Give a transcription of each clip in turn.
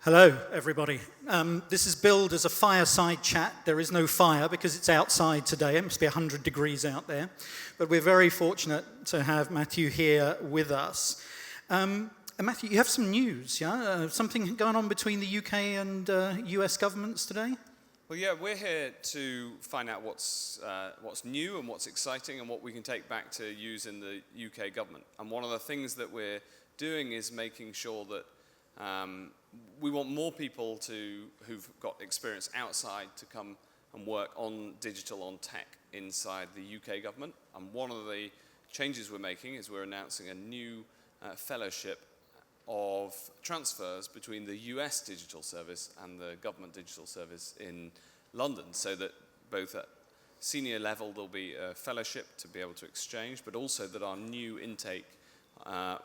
Hello, everybody. This is billed as a fireside chat. There is no fire because it's outside today. It must be 100 degrees out there. But we're very fortunate to have Matthew here with us. And Matthew, you have some news, yeah? Something going on between the UK and US governments today? Well, yeah, we're here to find out what's new and what's exciting and what we can take back to use in the UK government. And one of the things that we're doing is making sure that we want more people who've got experience outside to come and work on digital, on tech inside the UK government. And one of the changes we're making is we're announcing a new fellowship of transfers between the US digital service and the government digital service in London, so that both at senior level there'll be a fellowship to be able to exchange, but also that our new intake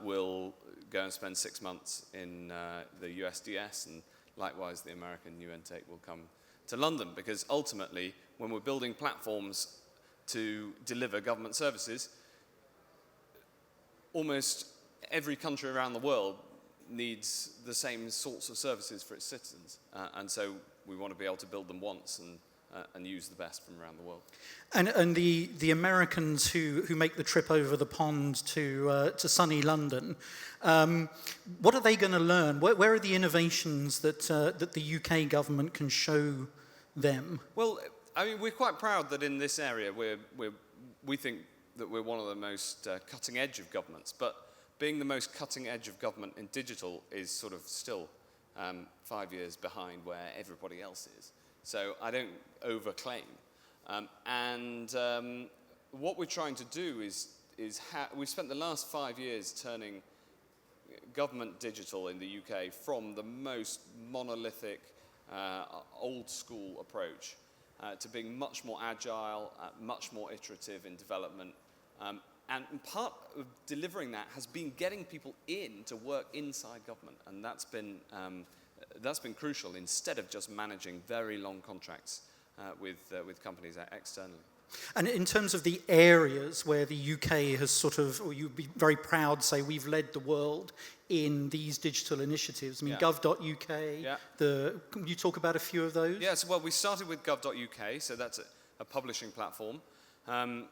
will go and spend 6 months in the USDS, and likewise the American new intake will come to London, because ultimately when we're building platforms to deliver government services, almost every country around the world needs the same sorts of services for its citizens, and so we want to be able to build them once and use the best from around the world. And the Americans who make the trip over the pond to sunny London, what are they going to learn? Where are the innovations that the UK government can show them? Well, I mean, we're quite proud that in this area we think that we're one of the most cutting edge of governments, but being the most cutting edge of government in digital is sort of still 5 years behind where everybody else is. So I don't overclaim. What we're trying to do is we've spent the last 5 years turning government digital in the UK from the most monolithic, old school approach to being much more agile, much more iterative in development. And part of delivering that has been getting people in to work inside government, and that's been crucial, instead of just managing very long contracts with companies externally. And in terms of the areas where the UK has sort of, or you'd be very proud to say, we've led the world in these digital initiatives. I mean, gov.uk, can you talk about a few of those? Yes, well, we started with gov.uk, so that's a publishing platform.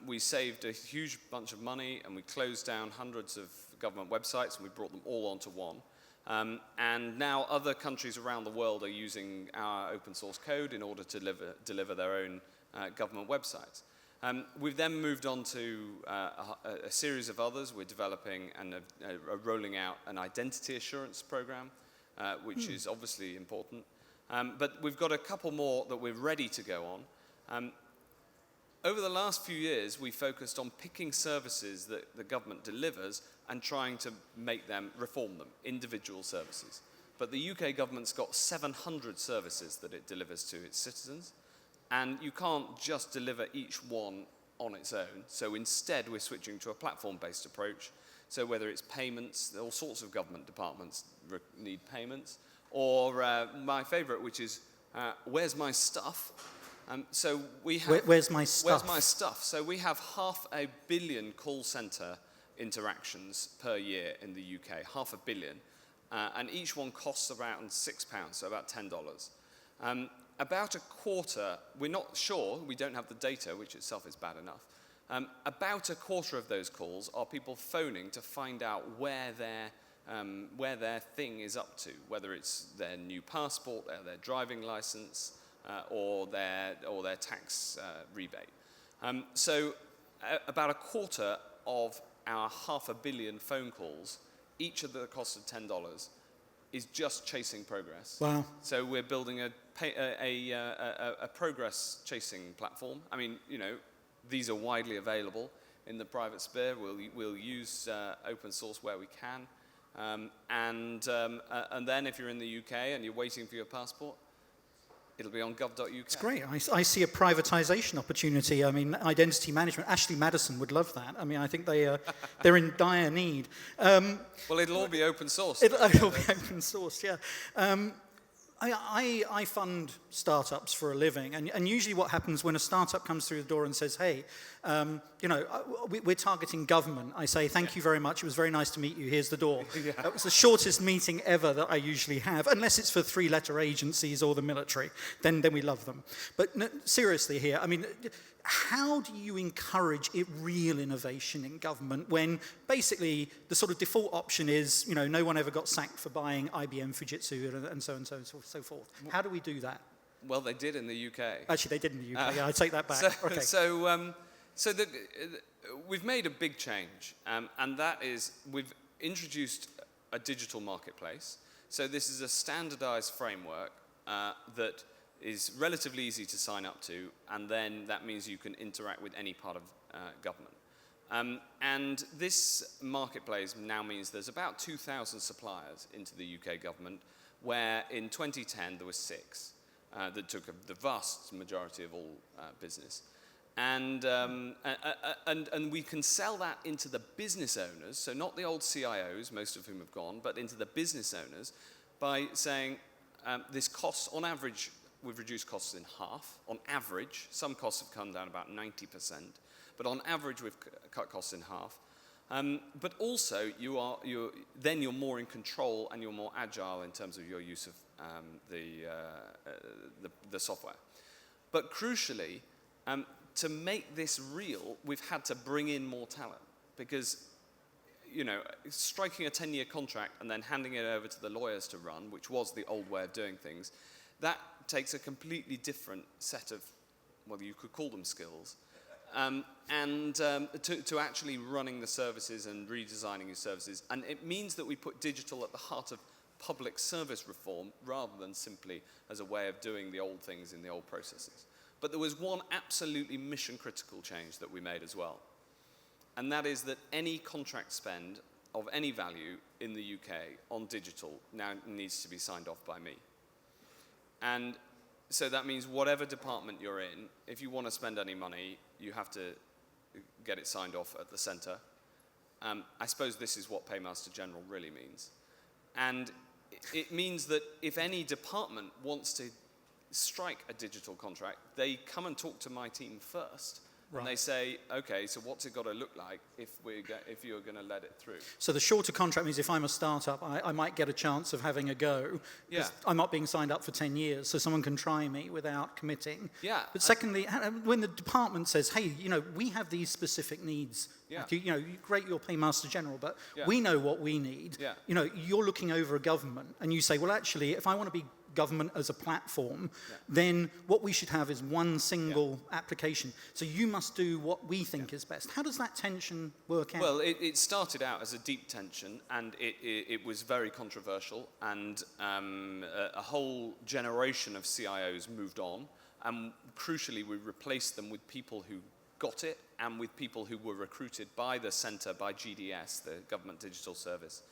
We saved a huge bunch of money, and we closed down hundreds of government websites, and we brought them all onto one. And now other countries around the world are using our open source code in order to deliver their own government websites. We've then moved on to a series of others. We're developing and rolling out an identity assurance program, which is obviously important. But we've got a couple more that we're ready to go on. Over the last few years, we focused on picking services that the government delivers and trying to reform them, individual services. But the UK government's got 700 services that it delivers to its citizens, and you can't just deliver each one on its own. So instead, we're switching to a platform-based approach. So whether it's payments, all sorts of government departments need payments, or my favorite, which is, where's my stuff? So we have, where's my stuff? Where's my stuff? So we have 500 million call center interactions per year in the UK, 500 million, and each one costs around £6, so about $10. About a quarter, we're not sure, we don't have the data, which itself is bad enough. About a quarter of those calls are people phoning to find out where their thing is up to, whether it's their new passport, their driving license, or their tax rebate. So about a quarter of our 500 million phone calls, each at the cost of $10, is just chasing progress. Wow. So we're building a progress chasing platform. I mean, these are widely available in the private sphere. We'll use open source where we can. And then if you're in the UK and you're waiting for your passport, it'll be on gov.uk. It's great. I see a privatization opportunity. I mean, identity management. Ashley Madison would love that. I mean, I think they're in dire need. Well, it'll all be open source. It'll be open source, yeah. I fund startups for a living, and usually what happens when a startup comes through the door and says, hey, we're targeting government, I say, thank you very much, it was very nice to meet you, here's the door. That was the shortest meeting ever that I usually have, unless it's for 3-letter agencies or the military, then we love them. But no, seriously here, I mean, how do you encourage real innovation in government when basically the sort of default option is, no one ever got sacked for buying IBM Fujitsu and so so forth? How do we do that? Well, they did in the UK. Actually, they did in the UK. Yeah, I take that back. We've made a big change, and that is we've introduced a digital marketplace. So this is a standardized framework that is relatively easy to sign up to, and then that means you can interact with any part of government. And this marketplace now means there's about 2,000 suppliers into the UK government, where in 2010 there were 6 that took the vast majority of all business. And we can sell that into the business owners, so not the old CIOs, most of whom have gone, but into the business owners by saying this costs, on average, we've reduced costs in half. On average, some costs have come down about 90%, but on average we've cut costs in half. But also you're more in control and you're more agile in terms of your use of the software. But crucially, to make this real, we've had to bring in more talent because, striking a 10-year contract and then handing it over to the lawyers to run, which was the old way of doing things, that takes a completely different set of, well, you could call them skills, to actually running the services and redesigning your services. And it means that we put digital at the heart of public service reform rather than simply as a way of doing the old things in the old processes. But there was one absolutely mission-critical change that we made as well. And that is that any contract spend of any value in the UK on digital now needs to be signed off by me. And so that means whatever department you're in, if you want to spend any money, you have to get it signed off at the centre. I suppose this is what Paymaster General really means. And it means that if any department wants to strike a digital contract, they come and talk to my team first. Right. And they say, okay, so what's it got to look like if you're going to let it through? So the shorter contract means if I'm a startup, I might get a chance of having a go. Yeah. I'm not being signed up for 10 years, so someone can try me without committing. Yeah. But secondly, when the department says, hey, we have these specific needs. Yeah. Great, you're Paymaster General, but yeah. we know what we need. Yeah. You're looking over a government, and you say, well, actually, if I want to be government as a platform, then what we should have is one single application. So you must do what we think is best. How does that tension work out? Well, it started out as a deep tension, and it was very controversial, and a whole generation of CIOs moved on, and crucially we replaced them with people who got it and with people who were recruited by the centre, by GDS, the Government Digital Service.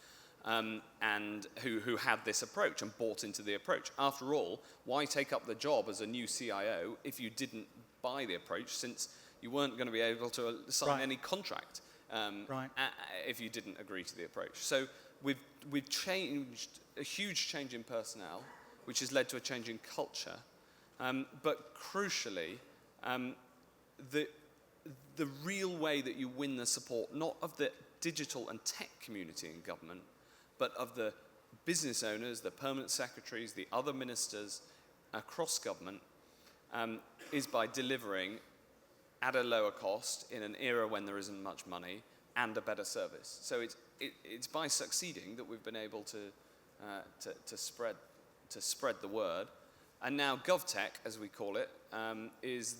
And who had this approach and bought into the approach. After all, why take up the job as a new CIO if you didn't buy the approach, since you weren't going to be able to sign any contract if you didn't agree to the approach? So we've changed, a huge change in personnel, which has led to a change in culture. But crucially, the real way that you win the support, not of the digital and tech community in government, but of the business owners, the permanent secretaries, the other ministers across government, is by delivering at a lower cost in an era when there isn't much money and a better service. So it's by succeeding that we've been able to spread the word. And now GovTech, as we call it, is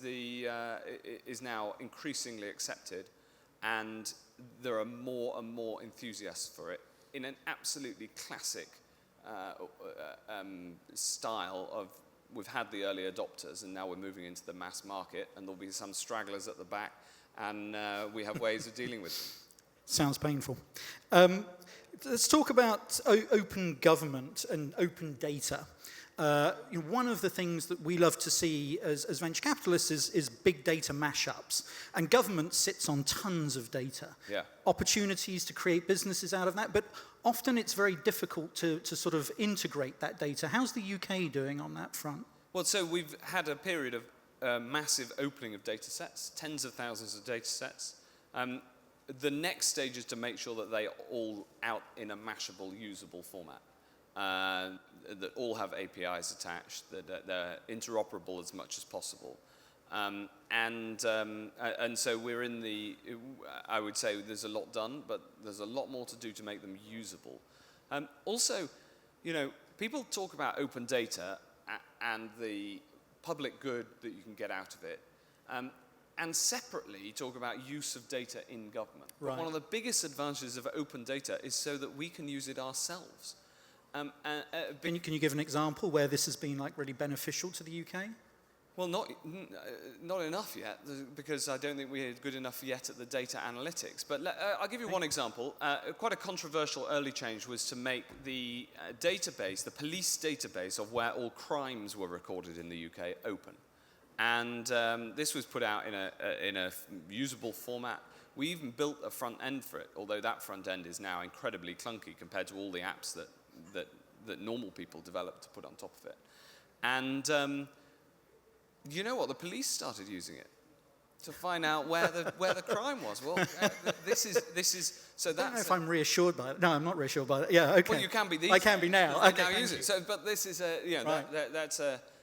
now increasingly accepted, and there are more and more enthusiasts for it in an absolutely classic style of, we've had the early adopters and now we're moving into the mass market, and there'll be some stragglers at the back, and we have ways of dealing with them. Sounds painful. Let's talk about open government and open data. One of the things that we love to see as venture capitalists is big data mashups. And government sits on tons of data. Yeah. Opportunities to create businesses out of that. But often it's very difficult to sort of integrate that data. How's the UK doing on that front? Well, so we've had a period of massive opening of data sets, tens of thousands of data sets. The next stage is to make sure that they are all out in a mashable, usable format, that all have APIs attached, that they're interoperable as much as possible. And so we're in the, I would say there's a lot done, but there's a lot more to do to make them usable. Also, people talk about open data and the public good that you can get out of it. And separately, talk about use of data in government. Right. But one of the biggest advantages of open data is so that we can use it ourselves. Can you give an example where this has been like really beneficial to the UK? Well, not enough yet, because I don't think we're good enough yet at the data analytics. But I'll give you one example. Quite a controversial early change was to make the database, the police database of where all crimes were recorded in the UK, open. And this was put out in a usable format. We even built a front end for it, although that front end is now incredibly clunky compared to all the apps that normal people develop to put on top of it. And you know what? The police started using it to find out where the crime was. Well, this is so that's. I don't know if I'm reassured by it. No, I'm not reassured by it. Yeah, okay. Well, you can be. I can be now. I Okay, now use it. So, but this is Right.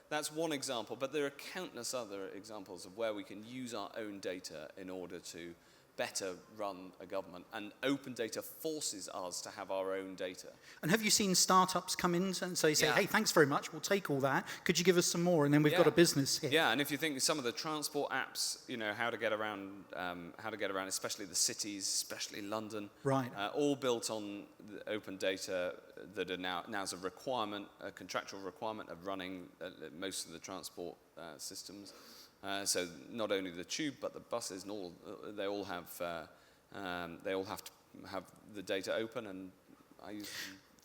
that's one example. But there are countless other examples of where we can use our own data in order to better run a government, and open data forces us to have our own data. And have you seen startups come in and say, Yeah. hey, thanks very much, we'll take all that. Could you give us some more? And then we've got a business here. Yeah, and if you think some of the transport apps, how to get around, especially the cities, especially London, Right. All built on the open data that are now's a requirement, a contractual requirement of running most of the transport systems. So not only the tube, but the buses and all, they all have to have the data open, and I use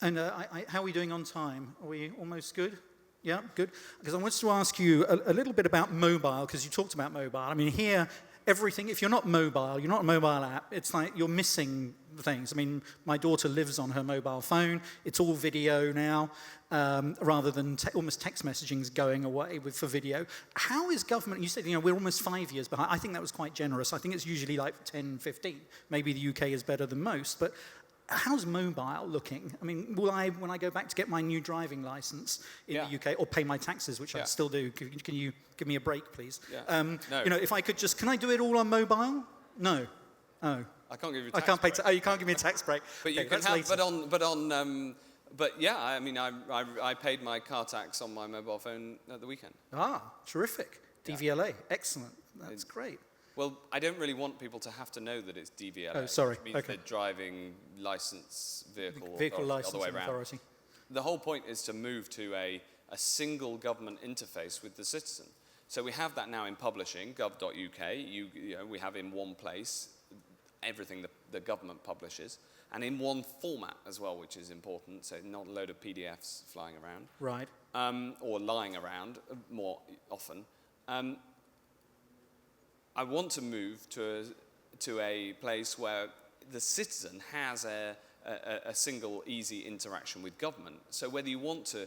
them. And how are we doing on time? Are we almost good? Yeah, good. Because I wanted to ask you a little bit about mobile, because you talked about mobile. I mean, here, everything, if you're not mobile, you're not a mobile app, it's like you're missing things. I mean, my daughter lives on her mobile phone. It's all video now, rather than almost text messaging's going away for video. How is government, you said, we're almost 5 years behind. I think that was quite generous. I think it's usually like 10, 15. Maybe the UK is better than most, but how's mobile looking? I mean, when I go back to get my new driving license in the UK, or pay my taxes, which I still do, can you give me a break, please? Yeah. No. If I could can I do it all on mobile? No. Oh. I can't give you. I can't pay. You can't give me a tax break. But okay, you can have. But yeah, I mean, I paid my car tax on my mobile phone at the weekend. Ah, terrific. DVLA, excellent. That's great. Well, I don't really want people to have to know that it's DVLA. Oh, sorry. It means the driving license vehicle Licensing other way around. authority. The whole point is to move to a single government interface with the citizen. So we have that now in publishing, gov.uk. We have in one place everything the government publishes, and in one format as well, which is important, so not a load of PDFs flying around. Right. Or lying around more often. I want to move to a place where the citizen has a single, easy interaction with government. So whether you want to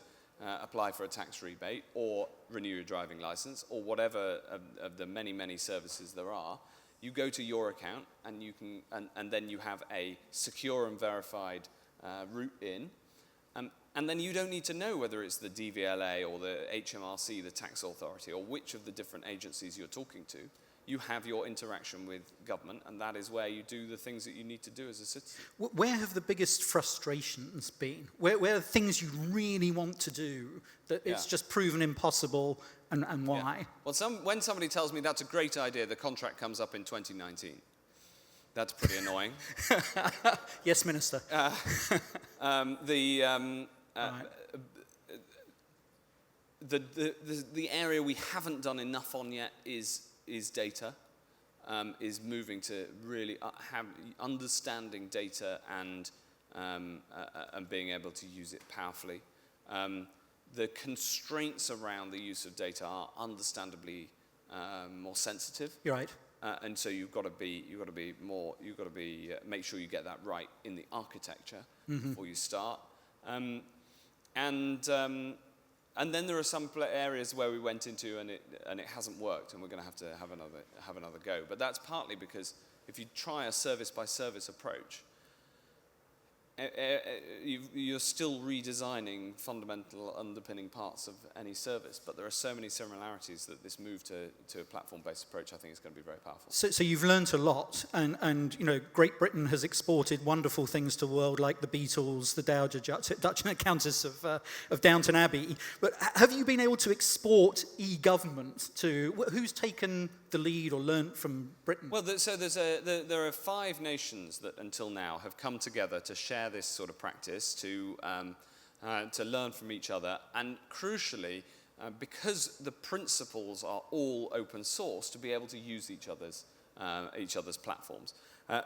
apply for a tax rebate or renew your driving license or whatever of the many, many services there are, you go to your account and you can, and then you have a secure and verified route in, and then you don't need to know whether it's the DVLA or the HMRC, the tax authority, or which of the different agencies you're talking to. You have your interaction with government, and that is where you do the things that you need to do as a citizen. Where have the biggest frustrations been? Where are things you really want to do that it's just proven impossible, and why? Yeah. Well, when somebody tells me that's a great idea, the contract comes up in 2019. That's pretty annoying. Yes, Minister. The area we haven't done enough on yet is data, is moving to really have understanding data and being able to use it powerfully. The constraints around the use of data are understandably more sensitive. You're right. And so make sure you get that right in the architecture. before you start. And then there are some areas where we went into and it hasn't worked, and we're going to have another go. But that's partly because if you try a service-by-service approach, you're still redesigning fundamental underpinning parts of any service, but there are so many similarities that this move to a platform-based approach, I think, is going to be very powerful. So you've learnt a lot, and Great Britain has exported wonderful things to the world, like the Beatles, the Dowager Duchess and Countess of Downton Abbey. But have you been able to export e-government to who's taken the lead or learnt from Britain? Well, there are 5 nations that until now have come together to share this sort of practice, to learn from each other, and crucially, because the principles are all open source, to be able to use each other's platforms.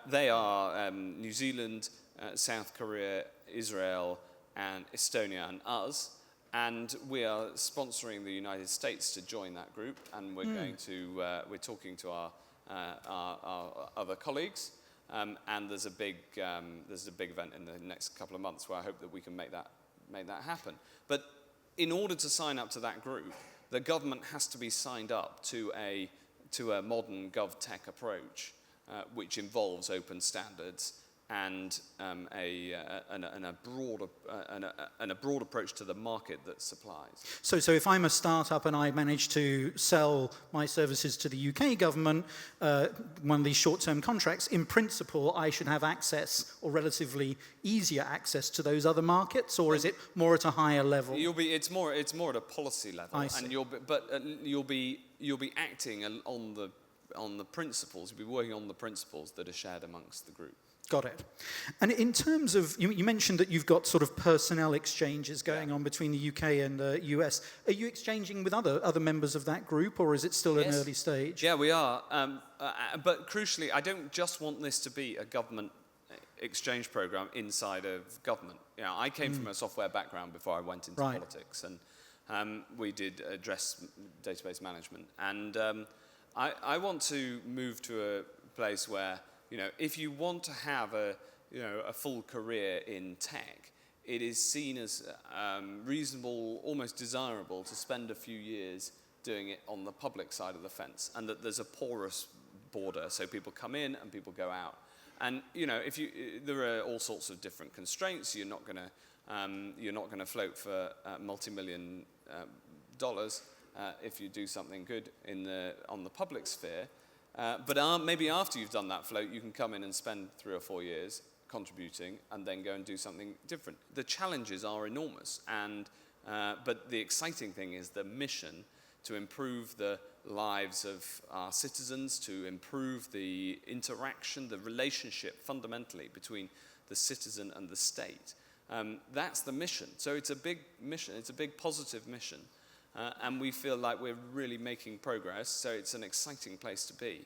They are New Zealand, South Korea, Israel, and Estonia, and us. And we are sponsoring the United States to join that group, and we're talking to our other colleagues, and there's a big event in the next couple of months where I hope that we can make that happen. But in order to sign up to that group, the government has to be signed up to a modern GovTech approach, which involves open standards and a broad approach to the market that supplies. So if I'm a startup and I manage to sell my services to the UK government, one of these short-term contracts, in principle, I should have access, or relatively easier access, to those other markets, or is it more at a higher level? It's more at a policy level, I see. and you'll be acting on the principles. You'll be working on the principles that are shared amongst the group. Got it. And in terms of, you mentioned that you've got sort of personnel exchanges going on between the UK and the US. Are you exchanging with other members of that group, or is it still an early stage? Yeah, we are. But crucially, I don't just want this to be a government exchange program inside of government. I came from a software background before I went into politics, and we did address database management. And I want to move to a place where, if you want to have a full career in tech, it is seen as reasonable, almost desirable, to spend a few years doing it on the public side of the fence, and that there's a porous border, so people come in and people go out. And there are all sorts of different constraints. You're not going to float for multi-million dollars if you do something good on the public sphere. But maybe after you've done that float, you can come in and spend 3 or 4 years contributing and then go and do something different. The challenges are enormous, but the exciting thing is the mission to improve the lives of our citizens, to improve the interaction, the relationship fundamentally between the citizen and the state. That's the mission. So it's a big mission. It's a big positive mission. And we feel like we're really making progress, so it's an exciting place to be.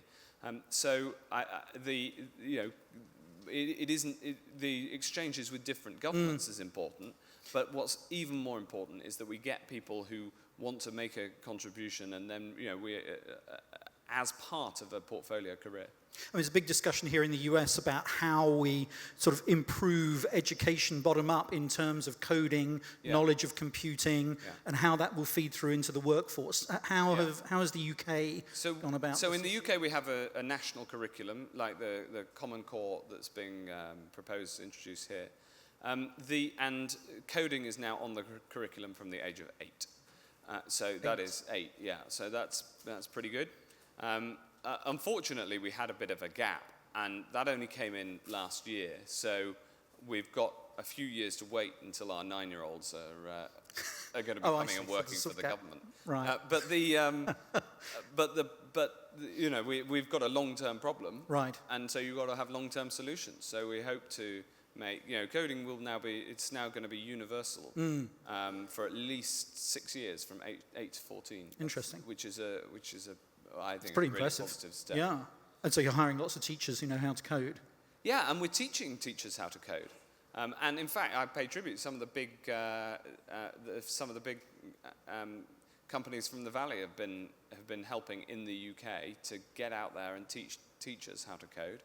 The exchanges with different governments is important, but what's even more important is that we get people who want to make a contribution, and then we as part of a portfolio career. There's a big discussion here in the US about how we sort of improve education bottom up in terms of coding, knowledge of computing, and how that will feed through into the workforce. How has the UK gone about So this? in the UK we have a national curriculum, like the Common Core that's being introduced here. And coding is now on the curriculum from the age of 8. So that is 8, so that's pretty good. Unfortunately, we had a bit of a gap, and that only came in last year. So we've got a few years to wait until our 9-year-olds are going to be coming and working for the government. Right. We've got a long-term problem. Right. And so you've got to have long-term solutions. So we hope to make, coding it's now going to be universal for at least 6 years, from 8 to 14. Interesting. Which is I think, pretty a really impressive. positive step. Yeah. And so you're hiring lots of teachers who know how to code. Yeah, and we're teaching teachers how to code. And in fact, I pay tribute to some of the big companies from the Valley have been helping in the UK to get out there and teach teachers how to code.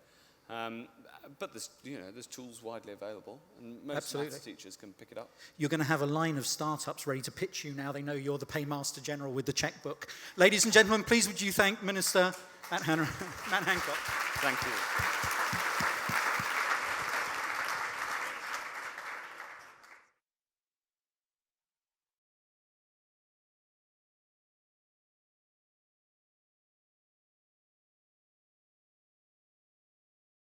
But there's tools widely available, and most Absolutely. maths teachers can pick it up. You're going to have a line of startups ready to pitch you now. They know you're the Paymaster General with the checkbook. Ladies and gentlemen, please would you thank Minister Matt Hancock. Thank you.